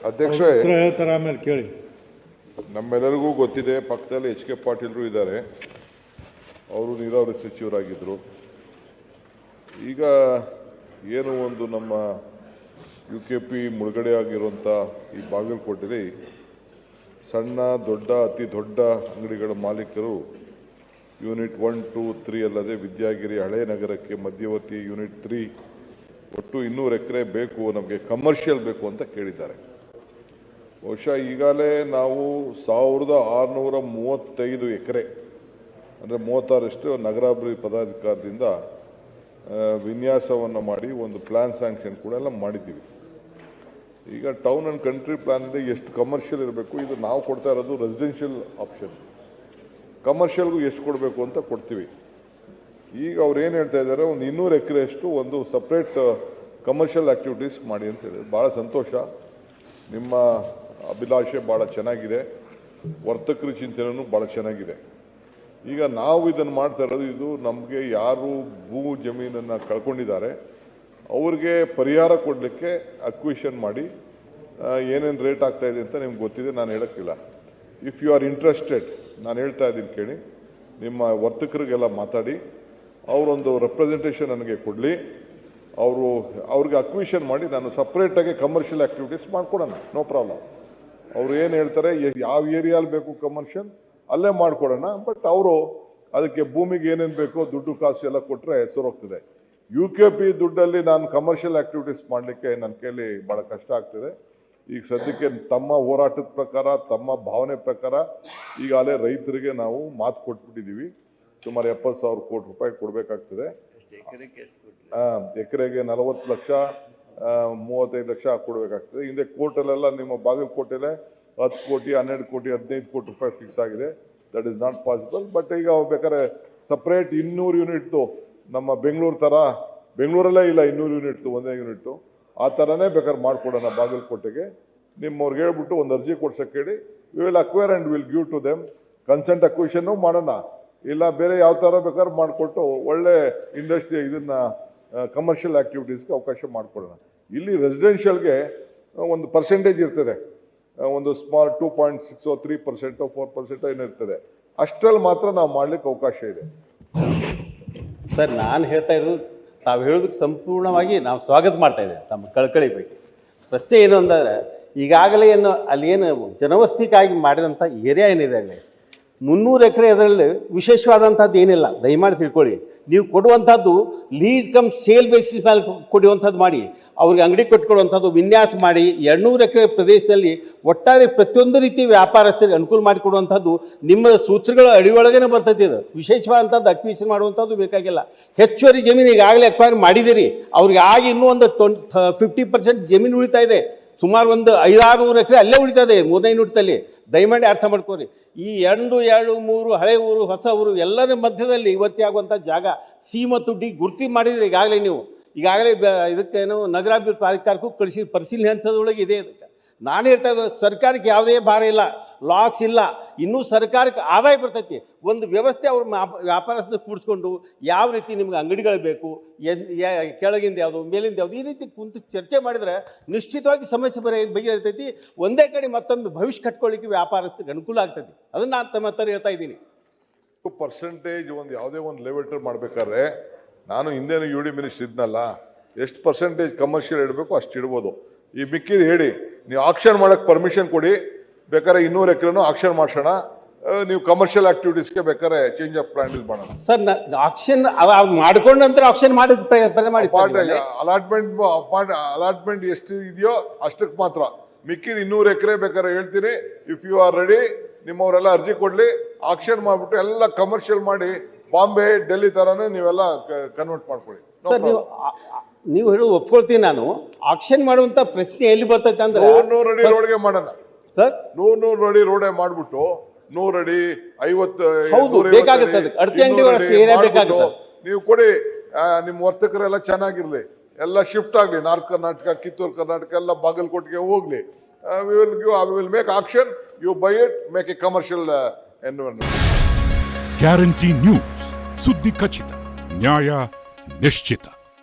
ಅಧ್ಯಕ್ಷ ಹೇಳ್ತಾರೆ, ಆಮೇಲೆ ಕೇಳಿ. ನಮ್ಮೆಲ್ಲರಿಗೂ ಗೊತ್ತಿದೆ, ಪಕ್ಕದಲ್ಲಿ ಎಚ್ ಕೆ ಪಾಟೀಲ್ರು ಇದ್ದಾರೆ, ಅವರು ನೀರಾವರಿ ಸಚಿವರಾಗಿದ್ದರು. ಈಗ ಏನು ಒಂದು ನಮ್ಮ UKP ಮುಳುಗಡೆ ಆಗಿರುವಂಥ ಈ ಬಾಗಲಕೋಟೆಯಲ್ಲಿ ಸಣ್ಣ ದೊಡ್ಡ ಅತಿ ದೊಡ್ಡ ಅಂಗಡಿಗಳ ಮಾಲೀಕರು ಯೂನಿಟ್ 1, 2, 3 ಅಲ್ಲದೆ ವಿದ್ಯಾಗಿರಿ ಹಳೆ ನಗರಕ್ಕೆ ಮಧ್ಯವರ್ತಿ ಯೂನಿಟ್ 3 ಒಟ್ಟು 200 ಎಕರೆ ಬೇಕು, ನಮಗೆ ಕಮರ್ಷಿಯಲ್ ಬೇಕು ಅಂತ ಕೇಳಿದ್ದಾರೆ. ಬಹುಶಃ ಈಗಾಗಲೇ ನಾವು 1635 ಎಕರೆ ಅಂದರೆ 36 ನಗರಾಭಿವೃದ್ಧಿ ಪದಾಧಿಕಾರದಿಂದ ವಿನ್ಯಾಸವನ್ನು ಮಾಡಿ ಒಂದು ಪ್ಲಾನ್ ಸ್ಯಾಂಕ್ಷನ್ ಕೂಡ ಎಲ್ಲ ಮಾಡಿದ್ದೀವಿ. ಈಗ ಟೌನ್ ಆ್ಯಂಡ್ ಕಂಟ್ರಿ ಪ್ಲಾನಲ್ಲಿ ಎಷ್ಟು ಕಮರ್ಷಿಯಲ್ ಇರಬೇಕು, ಇದು ನಾವು ಕೊಡ್ತಾ ಇರೋದು ರೆಸಿಡೆನ್ಷಿಯಲ್ ಆಪ್ಷನ್. ಕಮರ್ಷಿಯಲ್ಗೂ ಎಷ್ಟು ಕೊಡಬೇಕು ಅಂತ ಕೊಡ್ತೀವಿ. ಈಗ ಅವ್ರು ಏನು ಹೇಳ್ತಾ ಇದ್ದಾರೆ, ಒಂದು 200 ಎಕರೆಯಷ್ಟು ಒಂದು ಸಪ್ರೇಟ್ ಕಮರ್ಷಿಯಲ್ ಆ್ಯಕ್ಟಿವಿಟೀಸ್ ಮಾಡಿ ಅಂತ ಹೇಳಿದ್ರು. ಭಾಳ ಸಂತೋಷ, ನಿಮ್ಮ ಅಭಿಲಾಷೆ ಭಾಳ ಚೆನ್ನಾಗಿದೆ, ವರ್ತಕರ ಚಿಂತನೆಯೂ ಭಾಳ ಚೆನ್ನಾಗಿದೆ. ಈಗ ನಾವು ಇದನ್ನು ಮಾಡ್ತಾ ಇರೋದು, ಇದು ನಮಗೆ ಯಾರು ಭೂ ಜಮೀನನ್ನು ಕಳ್ಕೊಂಡಿದ್ದಾರೆ ಅವ್ರಿಗೆ ಪರಿಹಾರ ಕೊಡಲಿಕ್ಕೆ ಅಕ್ವಿಷನ್ ಮಾಡಿ ಏನೇನು ರೇಟ್ ಆಗ್ತಾ ಇದೆ ಅಂತ ನಿಮ್ಗೆ ಗೊತ್ತಿದೆ, ನಾನು ಹೇಳೋಕ್ಕಿಲ್ಲ. ಇಫ್ ಯು ಆರ್ ಇಂಟ್ರೆಸ್ಟೆಡ್, ನಾನು ಹೇಳ್ತಾ ಇದ್ದೀನಿ ಕೇಳಿ, ನಿಮ್ಮ ವರ್ತಕರಿಗೆಲ್ಲ ಮಾತಾಡಿ ಅವರೊಂದು ರೆಪ್ರೆಸೆಂಟೇಷನ್ ನನಗೆ ಕೊಡಲಿ, ಅವ್ರಿಗೆ ಅಕ್ವಿಷನ್ ಮಾಡಿ ನಾನು ಸಪ್ರೇಟಾಗಿ ಕಮರ್ಷಿಯಲ್ ಆ್ಯಕ್ಟಿವಿಟೀಸ್ ಮಾಡ್ಕೊಡೋಣ, ನೋ ಪ್ರಾಬ್ಲಮ್. ಅವ್ರು ಏನು ಹೇಳ್ತಾರೆ, ಯಾವ ಏರಿಯಾಲ್ಲಿ ಬೇಕು ಕಮರ್ಷಿಯಲ್ ಅಲ್ಲೇ ಮಾಡಿಕೊಡೋಣ. ಬಟ್ ಅವರು ಅದಕ್ಕೆ ಭೂಮಿಗೆ ಏನೇನು ಬೇಕೋ ದುಡ್ಡು ಕಾಸು ಎಲ್ಲ ಕೊಟ್ಟರೆ ಹೆಸರೋಗ್ತದೆ. UKP ದುಡ್ಡಲ್ಲಿ ನಾನು ಕಮರ್ಷಿಯಲ್ ಆ್ಯಕ್ಟಿವಿಟೀಸ್ ಮಾಡಲಿಕ್ಕೆ ನನ್ನ ಕೈಲಿ ಭಾಳ ಕಷ್ಟ ಆಗ್ತದೆ. ಈಗ ಸದ್ಯಕ್ಕೆ ತಮ್ಮ ಹೋರಾಟದ ಪ್ರಕಾರ, ತಮ್ಮ ಭಾವನೆ ಪ್ರಕಾರ ಈಗಾಗಲೇ ರೈತರಿಗೆ ನಾವು ಮಾತು ಕೊಟ್ಬಿಟ್ಟಿದ್ದೀವಿ, ಸುಮಾರು 70,000 ಕೋಟಿ ರೂಪಾಯಿ ಕೊಡಬೇಕಾಗ್ತದೆ. ಎಕರೆಗೆ 40 ಲಕ್ಷ 35 ಲಕ್ಷ ಕೊಡಬೇಕಾಗ್ತದೆ. ಹಿಂದೆ ಕೋರ್ಟಲ್ಲೆಲ್ಲ ನಿಮ್ಮ ಬಾಗಲಕೋಟೆಲ್ಲೇ 10 ಕೋಟಿ 12 ಕೋಟಿ 15 ಕೋಟಿ ರೂಪಾಯಿ ಫಿಕ್ಸ್ ಆಗಿದೆ. That is not possible. But ಈಗ ಬೇಕಾದ್ರೆ ಸಪ್ರೇಟ್ 200 ಯೂನಿಟ್ದು ನಮ್ಮ ಬೆಂಗಳೂರು ಥರ, ಬೆಂಗಳೂರಲ್ಲೇ ಇಲ್ಲ 200 ಯೂನಿಟ್ದು, ಒಂದೇ ಯೂನಿಟ್ಟು, ಆ ಥರನೇ ಬೇಕಾದ್ರೆ ಮಾಡಿಕೊಡೋಣ ಬಾಗಲಕೋಟೆಗೆ. ನಿಮ್ಮವ್ರಿಗೆ ಹೇಳ್ಬಿಟ್ಟು ಒಂದು ಅರ್ಜಿ ಕೊಡ್ಸಕ್ಕೆ ಹೇಳಿ, we will acquire and will give to them. Consent ಅಕ್ವಿಷನ್ನು ಮಾಡೋಣ, ಇಲ್ಲ ಬೇರೆ ಯಾವ ಥರ ಬೇಕಾದ್ರೆ ಮಾಡಿಕೊಟ್ಟು ಒಳ್ಳೆ ಇಂಡಸ್ಟ್ರಿ ಇದನ್ನು ಕಮರ್ಷಿಯಲ್ ಆ್ಯಕ್ಟಿವಿಟೀಸ್ಗೆ ಅವಕಾಶ ಮಾಡಿಕೊಡೋಣ. ಇಲ್ಲಿ ರೆಸಿಡೆನ್ಷಿಯಲ್ಗೆ ಒಂದು ಪರ್ಸೆಂಟೇಜ್ ಇರ್ತದೆ, ಒಂದು ಸ್ಮಾಲ್ 2.6 3% 4% ಏನಿರ್ತದೆ, ಅಷ್ಟರಲ್ಲಿ ಮಾತ್ರ ನಾವು ಮಾಡಲಿಕ್ಕೆ ಅವಕಾಶ ಇದೆ. ಸರ್, ನಾನು ಹೇಳ್ತಾ ಇರೋದು, ತಾವು ಹೇಳೋದಕ್ಕೆ ಸಂಪೂರ್ಣವಾಗಿ ನಾವು ಸ್ವಾಗತ ಮಾಡ್ತಾ ಇದ್ದೇವೆ. ತಮ್ಮ ಕಳಕಳಿ ಬಗ್ಗೆ ಪ್ರಶ್ನೆ ಏನು ಅಂದರೆ, ಈಗಾಗಲೇ ಏನು ಅಲ್ಲಿ ಏನು ಜನವಸತಿಗಾಗಿ ಮಾಡಿದಂಥ ಏರಿಯಾ ಏನಿದೆ ಅಲ್ಲಿ 300 ಎಕರೆ, ಅದರಲ್ಲಿ ವಿಶೇಷವಾದಂಥದ್ದು ಏನಿಲ್ಲ. ದಯಮಾಡಿ ತಿಳ್ಕೊಳ್ಳಿ, ನೀವು ಕೊಡುವಂಥದ್ದು ಲೀಸ್ ಕಮ್ ಸೇಲ್ ಬೇಸಿಸ್ ಮೇಲೆ ಕೊಡುವಂಥದ್ದು ಮಾಡಿ, ಅವ್ರಿಗೆ ಅಂಗಡಿ ಕೊಟ್ಕೊಡುವಂಥದ್ದು ವಿನ್ಯಾಸ ಮಾಡಿ 200 ಎಕರೆ ಪ್ರದೇಶದಲ್ಲಿ ಒಟ್ಟಾರೆ ಪ್ರತಿಯೊಂದು ರೀತಿ ವ್ಯಾಪಾರಸ್ಥರಿಗೆ ಅನುಕೂಲ ಮಾಡಿಕೊಡುವಂಥದ್ದು ನಿಮ್ಮ ಸೂತ್ರಗಳ ಅಡಿಯೊಳಗೇ ಬರ್ತೈತಿ. ಇದು ವಿಶೇಷವಾದಂಥದ್ದು ಅಕ್ವಿಷನ್ ಮಾಡುವಂಥದ್ದು ಬೇಕಾಗಿಲ್ಲ. ಹೆಚ್ಚುವರಿ ಜಮೀನು ಈಗಾಗಲೇ ಅಕ್ವೈರ್ ಮಾಡಿದ್ದೀರಿ, ಅವ್ರಿಗೆ ಆಗಿ ಇನ್ನೂ ಒಂದು 50% ಜಮೀನು ಉಳಿತಾ ಇದೆ. ಸುಮಾರು ಒಂದು 500-600 ಎಕರೆ ಅಲ್ಲೇ ಉಳಿತಾ ಇದೆ 3ನೇ ಯೂನಿಟ್ದಲ್ಲಿ. ದಯಮಾಡಿ ಅರ್ಥ ಮಾಡ್ಕೋರಿ. ಈ 2, 3 ಹಳೆ ಊರು ಹೊಸ ಊರು ಎಲ್ಲರ ಮಧ್ಯದಲ್ಲಿ ಇವತ್ತೇ ಆಗುವಂಥ ಜಾಗ C ಮತ್ತು D ಗುರುತಿ ಮಾಡಿದರೆ ಈಗಾಗಲೇ ನೀವು ಈಗಾಗಲೇ ಇದಕ್ಕೇನು ನಗರಾಭಿವೃದ್ಧಿ ಪ್ರಾಧಿಕಾರಕ್ಕೂ ಕಳಿಸಿ ಪರಿಶೀಲನೆ ಹಂತದೊಳಗೆ ಇದೆ. ಇದಕ್ಕೆ ನಾನು ಹೇಳ್ತಾ ಇದ್ದೆ, ಸರ್ಕಾರಕ್ಕೆ ಯಾವುದೇ ಭಾರ ಇಲ್ಲ, ಲಾಸ್ ಇಲ್ಲ, ಇನ್ನೂ ಸರ್ಕಾರಕ್ಕೆ ಆದಾಯ ಬರ್ತೈತಿ. ಒಂದು ವ್ಯವಸ್ಥೆ ಅವ್ರ ವ್ಯಾಪಾರಸ್ಥರು ಕೂಡಿಸ್ಕೊಂಡು ಯಾವ ರೀತಿ ನಿಮ್ಗೆ ಅಂಗಡಿಗಳು ಬೇಕು, ಕೆಳಗಿಂದ ಯಾವುದು ಮೇಲಿಂದ ಯಾವುದು, ಈ ರೀತಿ ಕುಂತು ಚರ್ಚೆ ಮಾಡಿದರೆ ನಿಶ್ಚಿತವಾಗಿ ಸಮಸ್ಯೆ ಬಗೆಹರಿತೈತಿ. ಒಂದೇ ಕಡೆ ಮತ್ತೊಮ್ಮೆ ಭವಿಷ್ಯ ಕಟ್ಕೊಳ್ಳಿಕ್ಕೆ ವ್ಯಾಪಾರಸ್ಥರಿಗೆ ಅನುಕೂಲ ಆಗ್ತೈತಿ. ಅದನ್ನು ನಾನು ತಮ್ಮ ಹತ್ರ ಹೇಳ್ತಾ ಇದ್ದೀನಿ. ಪರ್ಸೆಂಟೇಜ್ ಒಂದು ಯಾವುದೇ ಒಂದು ಲೆವೆಟರ್ ಮಾಡಬೇಕಾದ್ರೆ, ನಾನು ಹಿಂದೇನು UD ಮಿನಿಸ್ಟರ್ ಇದ್ನಲ್ಲ, ಎಷ್ಟು ಪರ್ಸೆಂಟೇಜ್ ಕಮರ್ಷಿಯಲ್ ಇಡಬೇಕು ಅಷ್ಟು ಇಡ್ಬೋದು. ಈ ಮಿಕ್ಕಿದ್ದು ಹೇಳಿ, ನೀವು ಆಕ್ಷನ್ ಮಾಡೋಕ್ಕೆ ಪರ್ಮಿಷನ್ ಕೊಡಿ, ಬೇಕಾದ್ರೆ 200 ಎಕರೆನೂ ಆಕ್ಷನ್ ಮಾಡಿಸೋಣ, ನೀವು ಕಮರ್ಷಿಯಲ್ ಆಕ್ಟಿವಿಟೀಸ್ಗೆ ಬೇಕಾದ್ರೆ ಚೇಂಜ್ ಆಫ್ ಪ್ಲಾನ್ ಮಾಡೋಣ. ಸರ್, ಆಕ್ಷನ್ ಮಾಡ್ಕೊಂಡ ನಂತರ ಆಕ್ಷನ್ ಮಾಡಿ ಅಲಾಟ್ಮೆಂಟ್ ಎಷ್ಟು ಇದೆಯೋ ಅಷ್ಟಕ್ಕೆ ಮಾತ್ರ. ಮಿಕ್ಕಿದ 200 ಎಕರೆ ಬೇಕಾದ್ರೆ ಹೇಳ್ತೀನಿ, ಇಫ್ ಯು ಆರ್ ರೆಡಿ, ನಿಮ್ಮವರೆಲ್ಲ ಅರ್ಜಿ ಕೊಡ್ಲಿ, ಆಕ್ಷನ್ ಮಾಡಿಬಿಟ್ಟು ಎಲ್ಲ ಕಮರ್ಷಿಯಲ್ ಮಾಡಿ ಬಾಂಬೆ ಡೆಲ್ಲಿ ಥರನೇ ನೀವೆಲ್ಲ ಕನ್ವರ್ಟ್ ಮಾಡ್ಕೊಳ್ಳಿ. ಸರ್, ನೀವು ಹೇಳೋದು ಒಪ್ಕೊಳ್ತೀನಿ. ನಾನು ಆಕ್ಷನ್ ಮಾಡುವಂತ ಪ್ರಶ್ನೆ ಎಲ್ಲಿ ಬರ್ತೈತೆ ಅಂದ್ರೆ 100 ಅಡಿ ರೋಡ್ಗೆ ಮಾಡೋಣ ಸರ್. 100 ಅಡಿ ರೋಡೇ ಮಾಡ್ಬಿಟ್ಟು 100 ಅಡಿ 50 ಬೇಕಾಗುತ್ತೆ. ಅಡತಿ ಅಂಗಡಿ ನೀವು ಕೊಡಿ. ನಿಮ್ಮ ವರ್ತಕರೆಲ್ಲ ಚೆನ್ನಾಗಿರ್ಲಿ, ಎಲ್ಲ ಶಿಫ್ಟ್ ಆಗಲಿ, ನಾರ್ತ್ ಕರ್ನಾಟಕ, ಕಿತ್ತೂರು ಕರ್ನಾಟಕ ಎಲ್ಲ ಬಾಗಲಕೋಟೆಗೆ ಹೋಗ್ಲಿ. We will make action, you buy it, make a commercial environment. Guarantee news, ಸುದ್ದಿ ಖಚಿತ, ನ್ಯಾಯ ನಿಶ್ಚಿತ.